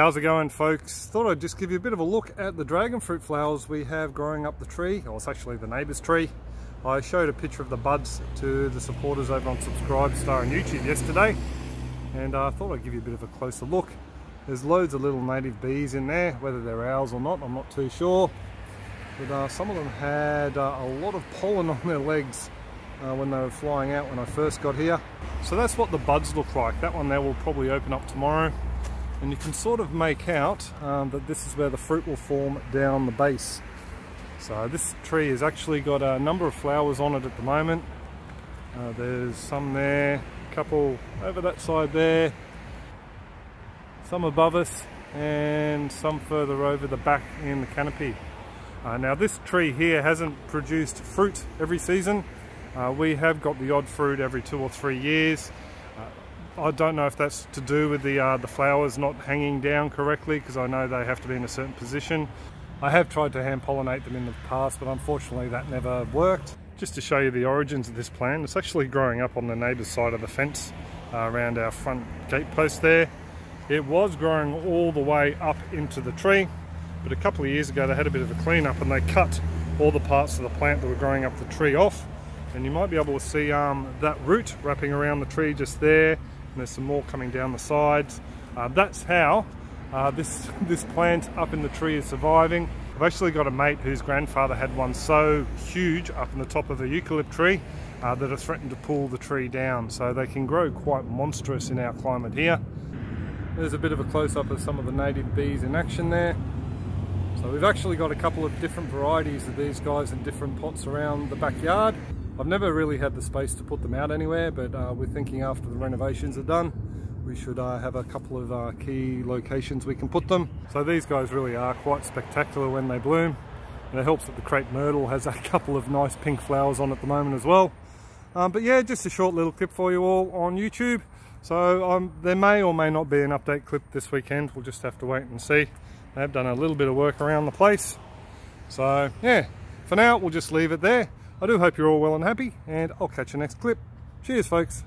How's it going, folks? Thought I'd just give you a bit of a look at the dragon fruit flowers we have growing up the tree. Well, it's actually the neighbour's tree. I showed a picture of the buds to the supporters over on Subscribestar on YouTube yesterday, and I thought I'd give you a bit of a closer look. There's loads of little native bees in there, whether they're owls or not, I'm not too sure. But some of them had a lot of pollen on their legs when they were flying out when I first got here. So that's what the buds look like. That one there will probably open up tomorrow. And you can sort of make out that this is where the fruit will form down the base. So this tree has actually got a number of flowers on it at the moment. There's some there, a couple over that side there, some above us, and some further over the back in the canopy. Now this tree here hasn't produced fruit every season. We have got the odd fruit every 2 or 3 years. I don't know if that's to do with the flowers not hanging down correctly, because I know they have to be in a certain position. I have tried to hand pollinate them in the past, but unfortunately that never worked. Just to show you the origins of this plant, it's actually growing up on the neighbour's side of the fence around our front gate post there. It was growing all the way up into the tree, but a couple of years ago they had a bit of a clean up and they cut all the parts of the plant that were growing up the tree off. And you might be able to see that root wrapping around the tree just there. And there's some more coming down the sides. That's how this plant up in the tree is surviving. I've actually got a mate whose grandfather had one so huge up in the top of a eucalypt tree that it threatened to pull the tree down. So they can grow quite monstrous in our climate here. There's a bit of a close-up of some of the native bees in action there. So we've actually got a couple of different varieties of these guys in different pots around the backyard. I've never really had the space to put them out anywhere, but we're thinking after the renovations are done, we should have a couple of key locations we can put them. So these guys really are quite spectacular when they bloom. And it helps that the crepe myrtle has a couple of nice pink flowers on at the moment as well. But yeah, just a short little clip for you all on YouTube. So there may or may not be an update clip this weekend. We'll just have to wait and see. They've done a little bit of work around the place. So yeah, for now we'll just leave it there. I do hope you're all well and happy, and I'll catch you next clip. Cheers, folks.